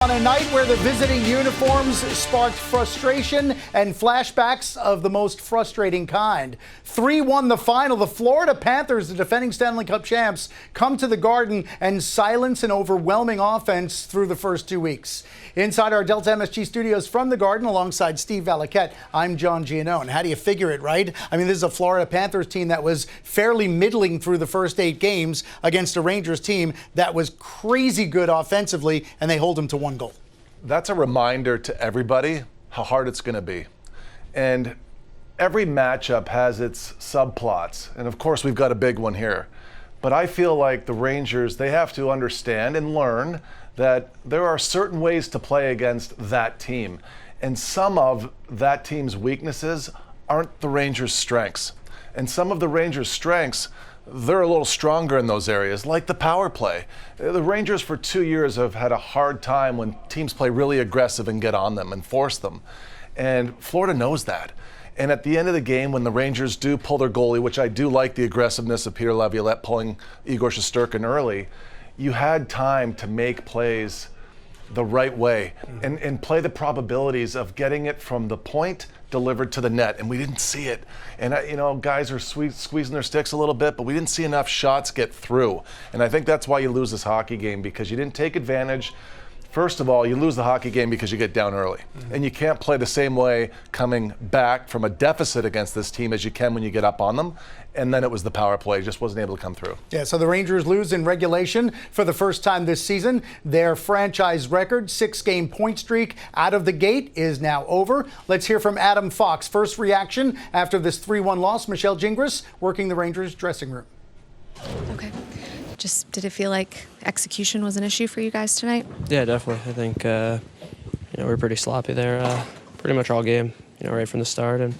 On a night where the visiting uniforms sparked frustration and flashbacks of the most frustrating kind. 3-1 the final. The Florida Panthers, the defending Stanley Cup champs, come to the Garden and silence an overwhelming offense through the first 2 weeks. Inside our Delta MSG studios from the Garden, alongside Steve Valiquette, I'm John Giannone. How do you figure it, right? I mean, this is a Florida Panthers team that was fairly middling through the first 8 games against a Rangers team that was crazy good offensively, and they hold them to 1 goal. That's a reminder to everybody how hard it's going to be. And every matchup has its subplots. And of course, we've got a big one here. But I feel like the Rangers, they have to understand and learn that there are certain ways to play against that team. And some of that team's weaknesses aren't the Rangers' strengths. And some of the Rangers' strengths, they're a little stronger in those areas, like the power play. The Rangers for 2 years have had a hard time when teams play really aggressive and get on them and force them. And Florida knows that. And at the end of the game, when the Rangers do pull their goalie, which I do like the aggressiveness of Peter Laviolette pulling Igor Shesterkin early, you had time to make plays the right way and play the probabilities of getting it from the point delivered to the net, and we didn't see it. And guys are squeezing their sticks a little bit, but we didn't see enough shots get through. And I think that's why you lose this hockey game, because you didn't take advantage. First of all, you lose the hockey game because you get down early. And you can't play the same way coming back from a deficit against this team as you can when you get up on them. And then it was the power play, just wasn't able to come through. Yeah, so the Rangers lose in regulation for the first time this season. Their franchise record, 6-game point streak out of the gate, is now over. Let's hear from Adam Fox. First reaction after this 3-1 loss. Michelle Gingras working the Rangers dressing room. Okay. Just did it feel like execution was an issue for you guys tonight? Yeah, definitely. I think we were pretty sloppy there, pretty much all game. Right from the start, and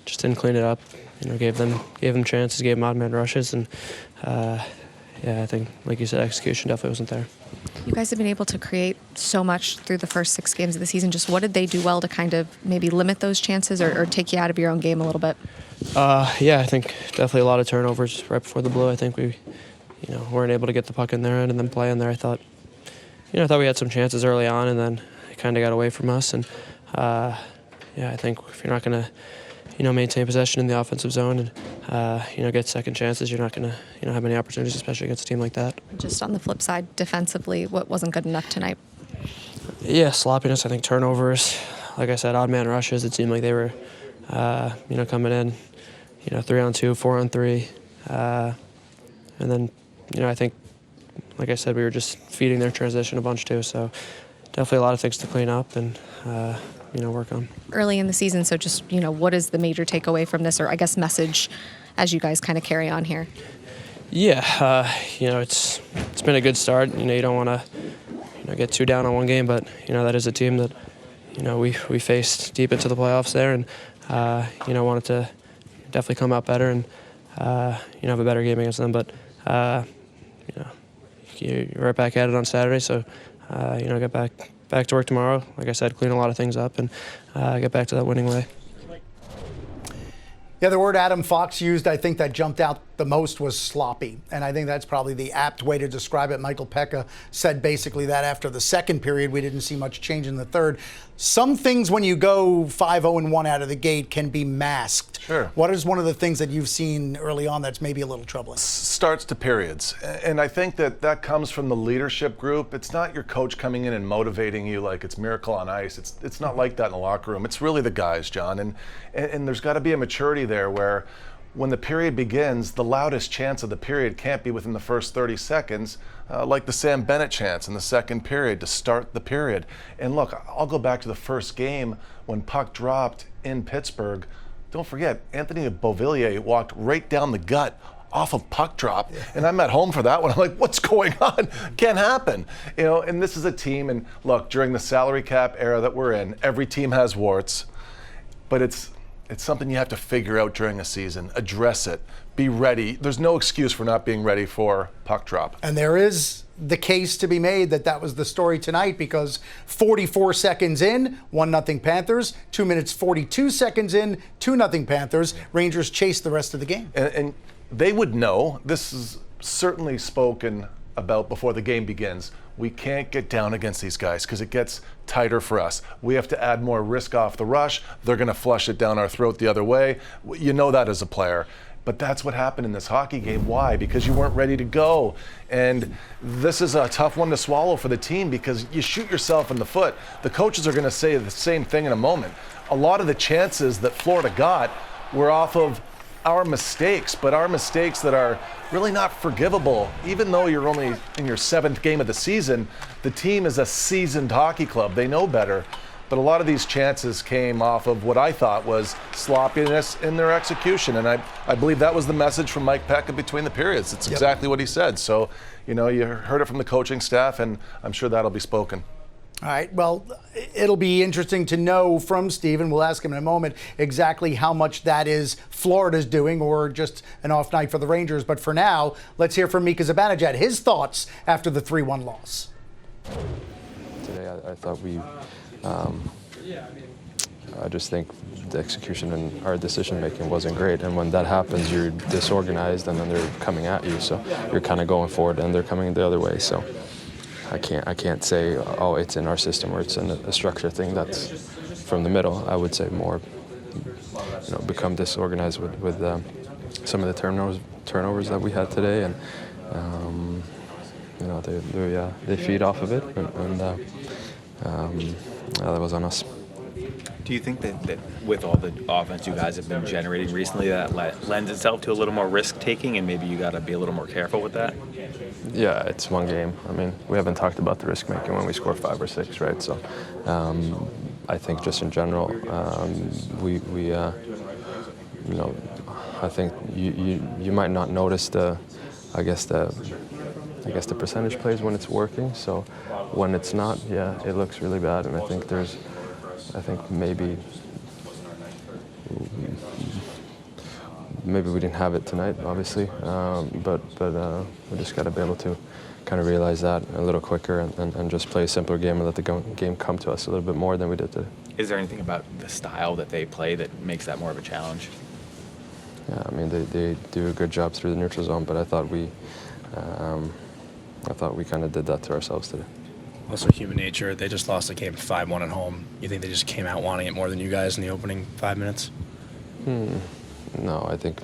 just didn't clean it up. Gave them chances, gave them odd man rushes, and I think, like you said, execution definitely wasn't there. You guys have been able to create so much through the first 6 games of the season. Just what did they do well to kind of maybe limit those chances or take you out of your own game a little bit? I think definitely a lot of turnovers right before the blue. I think we weren't able to get the puck in their end and then play in there. I thought we had some chances early on, and then it kind of got away from us. And I think if you're not going to, maintain possession in the offensive zone and get second chances, you're not going to, have many opportunities, especially against a team like that. Just on the flip side, defensively, what wasn't good enough tonight? Yeah, sloppiness. I think turnovers. Like I said, odd man rushes. It seemed like they were, coming in, 3-on-2, 4-on-3, and then. I think, like I said, we were just feeding their transition a bunch too. So definitely a lot of things to clean up and, work on. Early in the season, so just, what is the major takeaway from this, or I guess message as you guys kind of carry on here? Yeah, it's been a good start. You don't want to, get too down on one game, but, that is a team that, we faced deep into the playoffs there and, wanted to definitely come out better and, have a better game against them. But, you're right back at it on Saturday, so get back to work tomorrow. Like I said, clean a lot of things up and get back to that winning way. Yeah, the word Adam Fox used, I think, that jumped out the most was sloppy. And I think that's probably the apt way to describe it. Michael Pekka said basically that after the second period, we didn't see much change in the third. Some things when you go 5-0-1 out of the gate can be masked. Sure. What is one of the things that you've seen early on that's maybe a little troubling? Starts to periods. And I think that comes from the leadership group. It's not your coach coming in and motivating you like it's Miracle on Ice. It's not like that in the locker room. It's really the guys, John. And there's got to be a maturity there where when the period begins, the loudest chance of the period can't be within the first 30 seconds, like the Sam Bennett chance in the second period to start the period. And look, I'll go back to the first game when puck dropped in Pittsburgh. Don't forget, Anthony Beauvillier walked right down the gut off of puck drop, and I'm at home for that one. I'm like, what's going on? Can't happen. And this is a team, and look, during the salary cap era that we're in, every team has warts, but it's something you have to figure out during a season. Address it. Be ready. There's no excuse for not being ready for puck drop. And there is the case to be made that was the story tonight, because 44 seconds in, 1-0 Panthers. 2 minutes 42 seconds in, 2-0 Panthers. Rangers chased the rest of the game. And they would know. This is certainly spoken about before the game begins. We can't get down against these guys because it gets tighter for us. We have to add more risk off the rush. They're going to flush it down our throat the other way. You know that as a player. But that's what happened in this hockey game. Why? Because you weren't ready to go. And this is a tough one to swallow for the team because you shoot yourself in the foot. The coaches are going to say the same thing in a moment. A lot of the chances that Florida got were off of our mistakes, but our mistakes that are really not forgivable. Even though you're only in your 7th game of the season, the team is a seasoned hockey club. They know better. But a lot of these chances came off of what I thought was sloppiness in their execution. And I believe that was the message from Mike Peca between the periods. It's exactly what he said. So, you heard it from the coaching staff, and I'm sure that'll be spoken. All right, well, it'll be interesting to know from Steve, and we'll ask him in a moment, exactly how much that is Florida's doing or just an off night for the Rangers. But for now, let's hear from Mika Zibanejad, his thoughts after the 3-1 loss. Today, I thought I just think the execution and our decision-making wasn't great. And when that happens, you're disorganized, and then they're coming at you. So you're kind of going forward, and they're coming the other way. So I can't say, oh, it's in our system or it's in a structure thing. That's from the middle. I would say more, become disorganized with some of the turnovers that we had today, and they feed off of it, and that was on us. Do you think that with all the offense you guys have been generating recently, that lends itself to a little more risk-taking, and maybe you got to be a little more careful with that? Yeah, it's one game. I mean, we haven't talked about the risk-making when we score 5 or 6, right? So I think just in general, I think you might not notice the percentage plays when it's working. So when it's not, yeah, it looks really bad. And I think maybe we didn't have it tonight, obviously, but we just got to be able to kind of realize that a little quicker and just play a simpler game and let the game come to us a little bit more than we did today. Is there anything about the style that they play that makes that more of a challenge? Yeah, I mean, they do a good job through the neutral zone, but I thought we kind of did that to ourselves today. Also human nature. They just lost the game 5-1 at home. You think they just came out wanting it more than you guys in the opening 5 minutes? No, I don't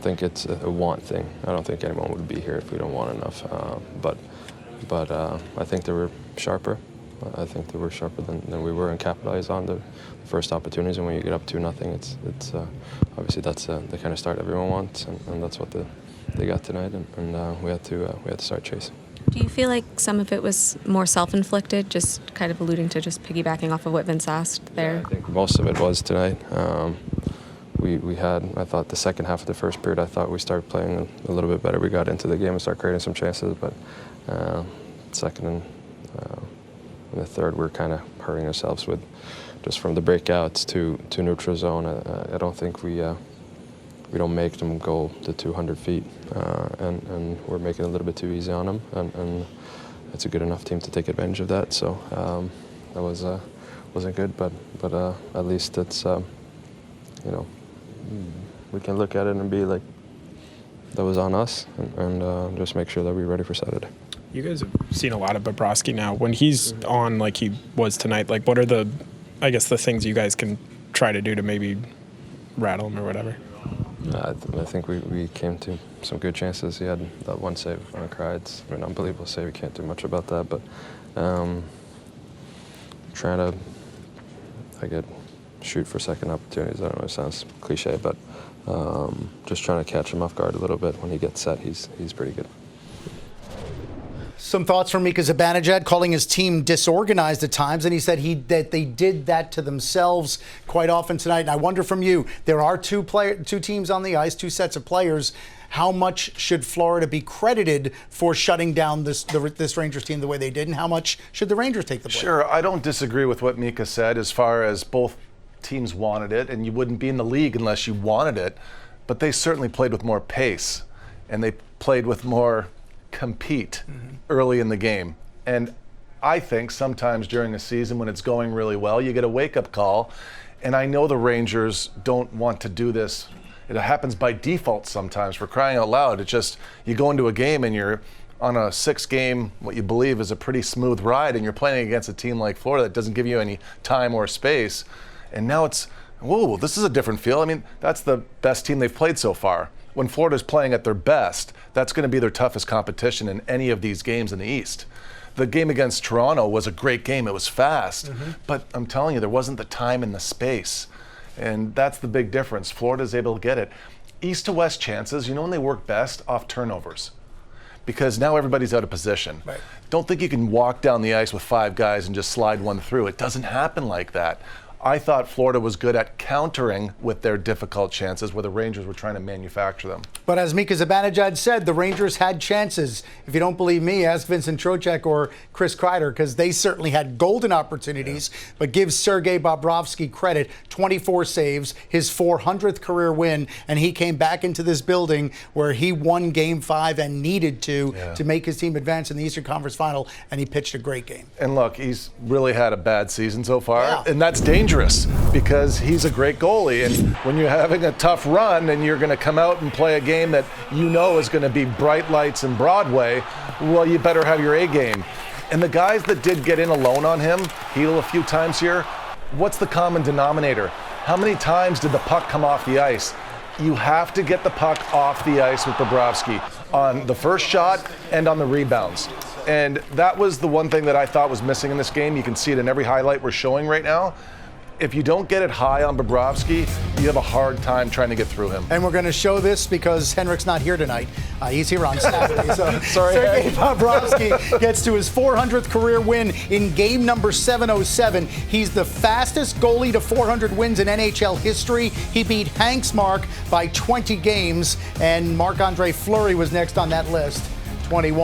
think it's a want thing. I don't think anyone would be here if we don't want enough. But I think they were sharper. I think they were sharper than we were and capitalized on the first opportunities. And when you get up 2-0, it's obviously that's the kind of start everyone wants, and that's what they got tonight. And we had to start chasing. Do you feel like some of it was more self-inflicted, just kind of alluding to just piggybacking off of what Vince asked there? Yeah, I think most of it was tonight. We had, I thought the second half of the first period, I thought we started playing a little bit better. We got into the game and started creating some chances, but second and the third, we're kind of hurting ourselves with just from the breakouts to neutral zone. I don't think we don't make them go the 200 feet, and we're making it a little bit too easy on them, and it's a good enough team to take advantage of that. So that wasn't good, but at least it's we can look at it and be like, that was on us, and just make sure that we're ready for Saturday. You guys have seen a lot of Bobrovsky now. When he's on like he was tonight, like what are the things you guys can try to do to maybe rattle him or whatever? I think we came to some good chances. He had that one save on Crides, an unbelievable save. We can't do much about that, but trying to, shoot for second opportunities. I don't know, it sounds cliche, but just trying to catch him off guard a little bit. When he gets set, he's pretty good. Some thoughts from Mika Zibanejad, calling his team disorganized at times, and he said that they did that to themselves quite often tonight. And I wonder from you, there are two teams on the ice, 2 sets of players. How much should Florida be credited for shutting down this Rangers team the way they did, and how much should the Rangers take the blame? Sure, I don't disagree with what Mika said as far as both teams wanted it, and you wouldn't be in the league unless you wanted it, but they certainly played with more pace, and they played with more compete early in the game. And I think sometimes during a season when it's going really well, you get a wake-up call, and I know the Rangers don't want to do this It happens by default sometimes, for crying out loud. It's just, you go into a game and you're on a 6-game, what you believe is a pretty smooth ride, and you're playing against a team like Florida that doesn't give you any time or space. And now it's, whoa, this is a different feel. I mean, that's the best team they've played so far. When Florida's playing at their best, that's going to be their toughest competition in any of these games in the East. The game against Toronto was a great game. It was fast. But I'm telling you, there wasn't the time and the space. And that's the big difference. Florida's able to get it. East to West chances, when they work best? Off turnovers. Because now everybody's out of position. Right. Don't think you can walk down the ice with 5 guys and just slide one through. It doesn't happen like that. I thought Florida was good at countering with their difficult chances where the Rangers were trying to manufacture them. But as Mika Zibanejad said, the Rangers had chances. If you don't believe me, ask Vincent Trocheck or Chris Kreider, because they certainly had golden opportunities. Yeah. But give Sergei Bobrovsky credit, 24 saves, his 400th career win, and he came back into this building where he won Game 5 and needed to make his team advance in the Eastern Conference Final, and he pitched a great game. And look, he's really had a bad season so far, and that's dangerous because he's a great goalie. And when you're having a tough run and you're going to come out and play a game that is going to be bright lights and Broadway, well, you better have your A game. And the guys that did get in alone on him, Heel a few times here, what's the common denominator? How many times did the puck come off the ice? You have to get the puck off the ice with Bobrovsky on the first shot and on the rebounds. And that was the one thing that I thought was missing in this game. You can see it in every highlight we're showing right now. If you don't get it high on Bobrovsky, you have a hard time trying to get through him. And we're going to show this because Henrik's not here tonight. He's here on Saturday. So Sergei Bobrovsky gets to his 400th career win in game number 707. He's the fastest goalie to 400 wins in NHL history. He beat Hank's mark by 20 games, and Marc-Andre Fleury was next on that list, 21.